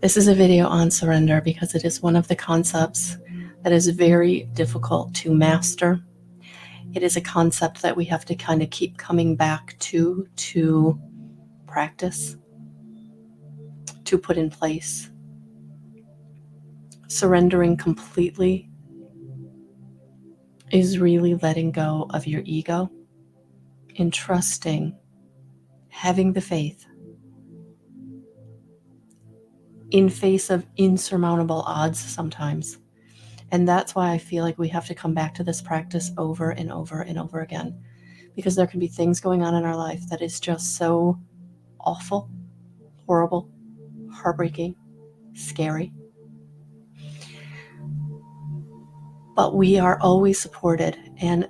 This is a video on surrender because it is one of the concepts that is very difficult to master. It is a concept that we have to kind of keep coming back to practice, to put in place. Surrendering completely is really letting go of your ego and trusting, having the faith in face of insurmountable odds sometimes. And that's why I feel like we have to come back to this practice over and over and over again, because there can be things going on in our life that is just so awful, horrible, heartbreaking, scary. But we are always supported, and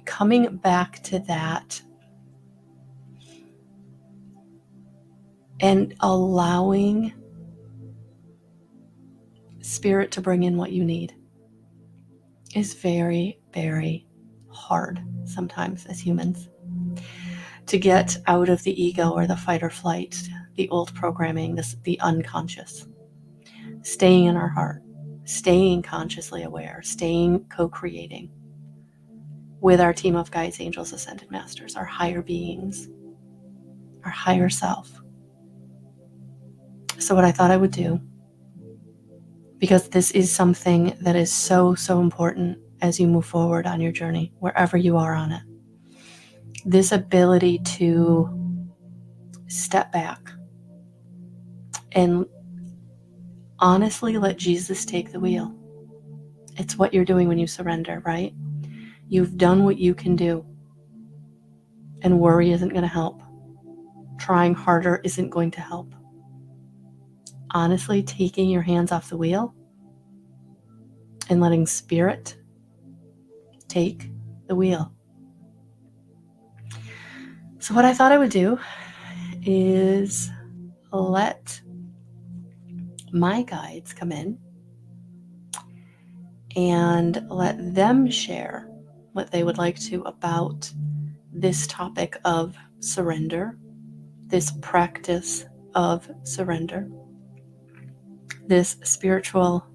coming back to that and allowing Spirit to bring in what you need is very, very hard sometimes as humans. To get out of the ego or the fight or flight, the old programming, the unconscious, staying in our heart, staying consciously aware, staying co-creating with our team of guides, angels, ascended masters, our higher beings, our higher self. So what I thought I would do, because this is something that is so, so important as you move forward on your journey, wherever you are on it, this ability to step back and honestly let Jesus take the wheel. It's what you're doing when you surrender, right? You've done what you can do, and worry isn't going to help. Trying harder isn't going to help. Honestly, taking your hands off the wheel and letting Spirit take the wheel. So what I thought I would do is let my guides come in and let them share what they would like to about this topic of surrender, this practice of surrender, this spiritual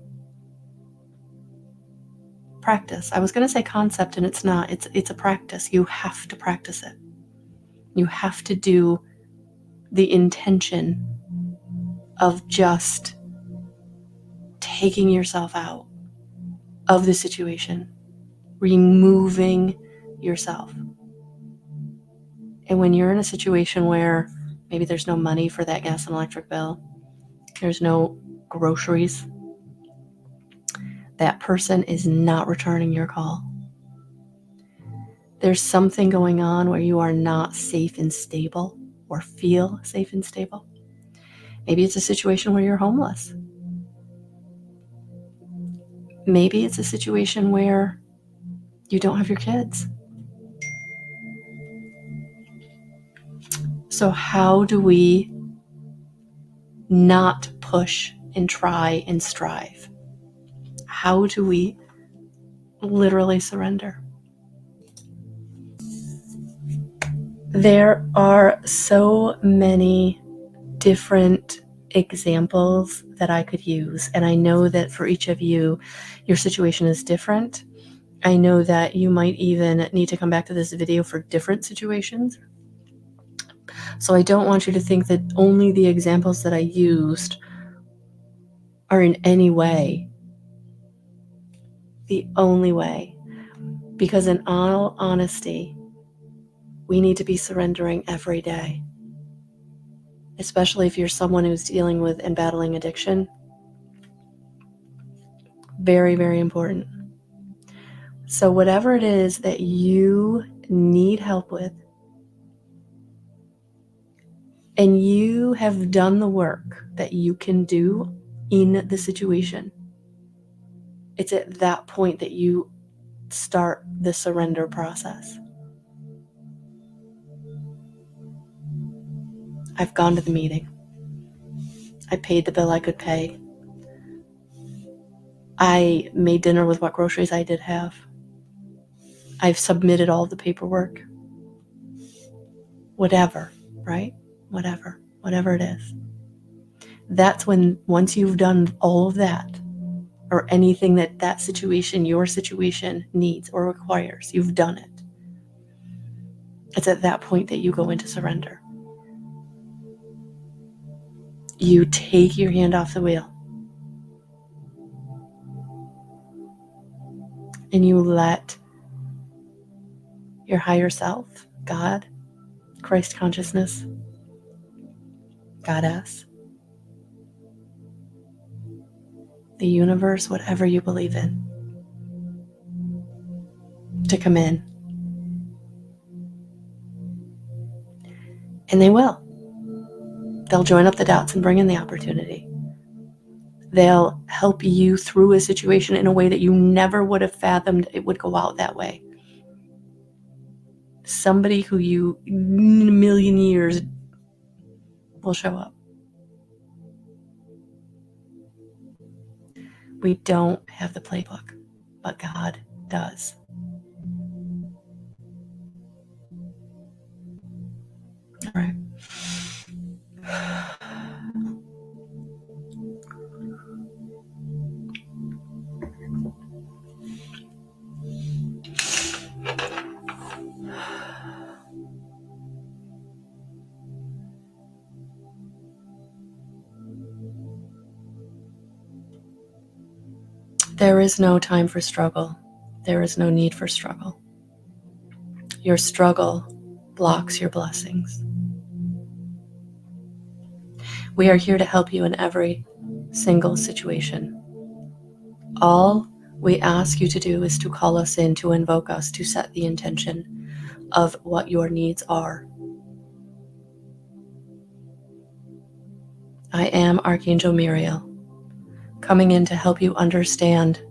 practice. I was going to say concept, and it's not. It's a practice. You have to practice it. You have to do the intention of just taking yourself out of the situation, removing yourself. And when you're in a situation where maybe there's no money for that gas and electric bill, there's no groceries, that person is not returning your call. There's something going on where you are not safe and stable or feel safe and stable. Maybe it's a situation where you're homeless. Maybe it's a situation where you don't have your kids. So how do we not push and try and strive? How do we literally surrender? There are so many different examples that I could use, and I know that for each of you, your situation is different. I know that you might even need to come back to this video for different situations. So I don't want you to think that only the examples that I used are in any way the only way, because in all honesty, we need to be surrendering every day, especially if you're someone who's dealing with and battling addiction. Very, very important. So whatever it is that you need help with, and you have done the work that you can do in the situation, it's at that point that you start the surrender process. I've gone to the meeting. I paid the bill I could pay. I made dinner with what groceries I did have. I've submitted all the paperwork. Whatever, right? Whatever it is. That's when, once you've done all of that, or anything that situation, your situation needs or requires, you've done it. It's at that point that you go into surrender. You take your hand off the wheel and you let your higher self, God, Christ consciousness, Goddess, the universe, whatever you believe in, to come in. And they will. They'll join up the dots and bring in the opportunity. They'll help you through a situation in a way that you never would have fathomed it would go out that way. Somebody who you, in a million years, will show up. We don't have the playbook, but God does. All right. There is no time for struggle. There is no need for struggle. Your struggle blocks your blessings. We are here to help you in every single situation. All we ask you to do is to call us in, to invoke us, to set the intention of what your needs are. I am Archangel Muriel, coming in to help you understand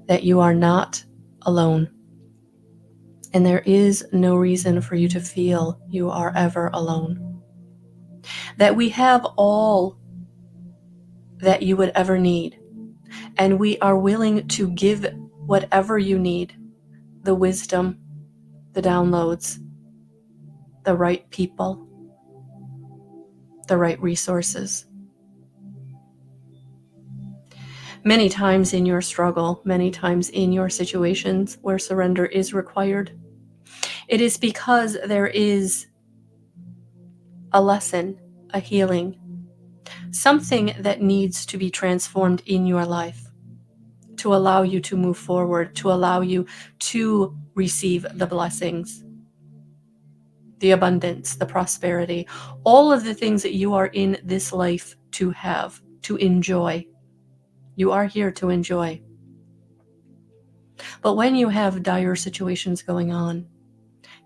that you are not alone. And there is no reason for you to feel you are ever alone. That we have all that you would ever need. And we are willing to give whatever you need, the wisdom, the downloads, the right people, the right resources. Many times in your struggle, many times in your situations where surrender is required, it is because there is a lesson, a healing, something that needs to be transformed in your life to allow you to move forward, to allow you to receive the blessings, the abundance, the prosperity, all of the things that you are in this life to have, to enjoy. You are here to enjoy. But when you have dire situations going on,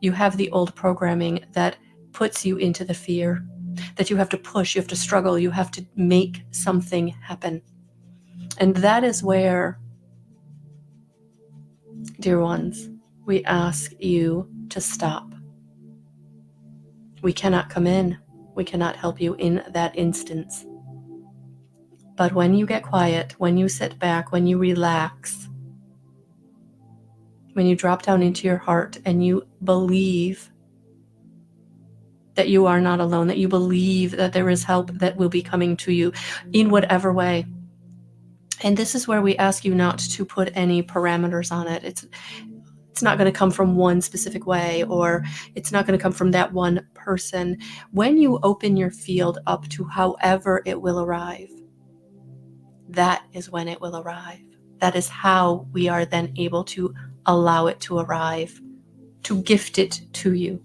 you have the old programming that puts you into the fear, that you have to push, you have to struggle, you have to make something happen. And that is where, dear ones, we ask you to stop. We cannot come in. We cannot help you in that instance. But when you get quiet, when you sit back, when you relax, when you drop down into your heart and you believe that you are not alone, that you believe that there is help that will be coming to you in whatever way. And this is where we ask you not to put any parameters on it. It's not going to come from one specific way, or it's not going to come from that one person. When you open your field up to however it will arrive, that is when it will arrive. That is how we are then able to allow it to arrive, to gift it to you.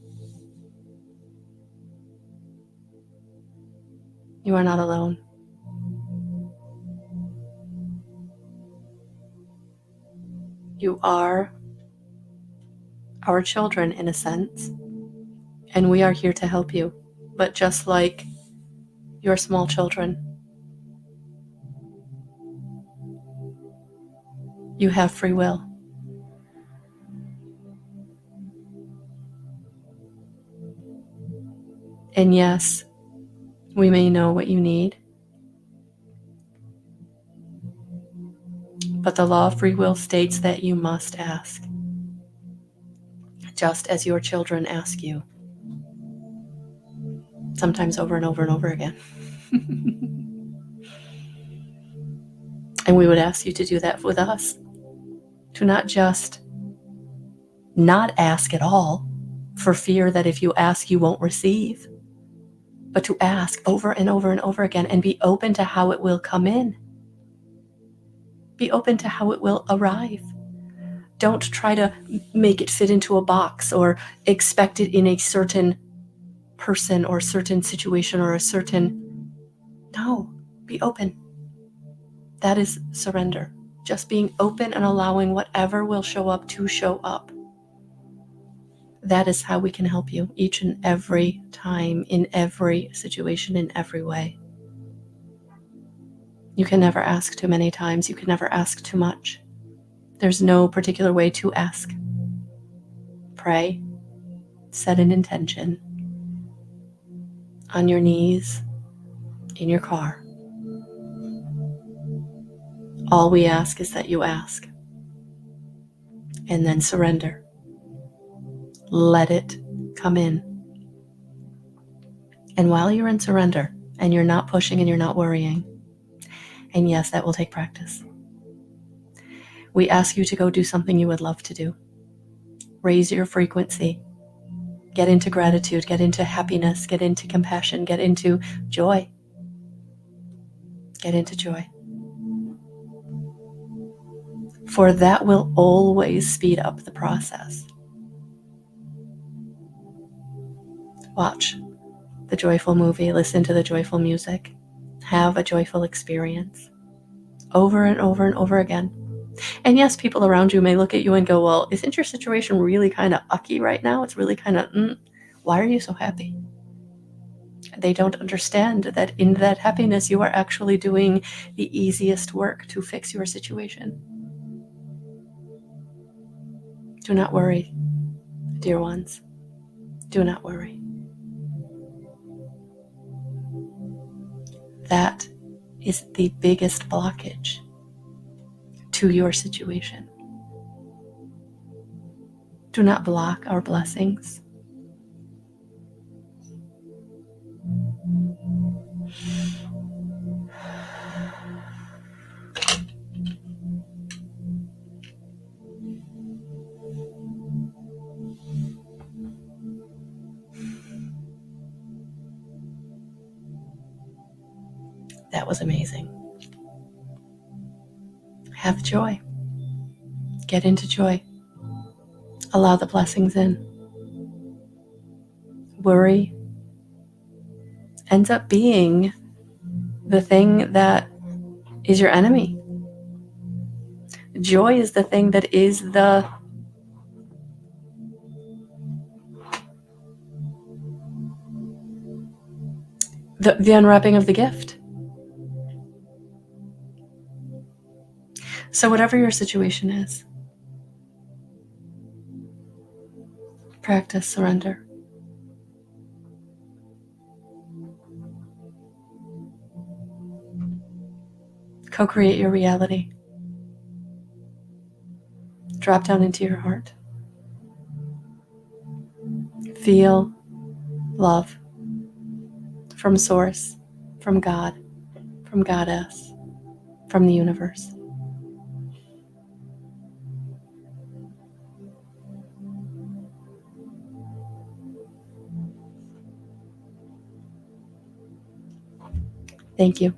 You are not alone. You are our children in a sense, and we are here to help you. But just like your small children, you have free will. And yes, we may know what you need, but the law of free will states that you must ask, just as your children ask you, sometimes over and over and over again. And we would ask you to do that with us, to not just not ask at all for fear that if you ask, you won't receive, but to ask over and over and over again and be open to how it will come in. Be open to how it will arrive. Don't try to make it fit into a box or expect it in a certain person or certain situation or a certain... No, be open. That is surrender. Just being open and allowing whatever will show up to show up. That is how we can help you each and every time, in every situation, in every way. You can never ask too many times. You can never ask too much. There's no particular way to ask. Pray, set an intention on your knees, in your car. All we ask is that you ask, and then surrender. Let it come in. And while you're in surrender, and you're not pushing and you're not worrying, and yes, that will take practice, we ask you to go do something you would love to do. Raise your frequency. Get into gratitude, get into happiness, get into compassion, get into joy. Get into joy. For that will always speed up the process. Watch the joyful movie, listen to the joyful music, have a joyful experience over and over and over again. And yes, people around you may look at you and go, well, isn't your situation really kind of ucky right now? It's really kind of, why are you so happy? They don't understand that in that happiness, you are actually doing the easiest work to fix your situation. Do not worry, dear ones. Do not worry. That is the biggest blockage to your situation. Do not block our blessings. That was amazing. Have joy. Get into joy. Allow the blessings in. Worry ends up being the thing that is your enemy. Joy is the thing that is the unwrapping of the gift. So whatever your situation is, practice surrender. Co-create your reality. Drop down into your heart. Feel love from Source, from God, from Goddess, from the universe. Thank you.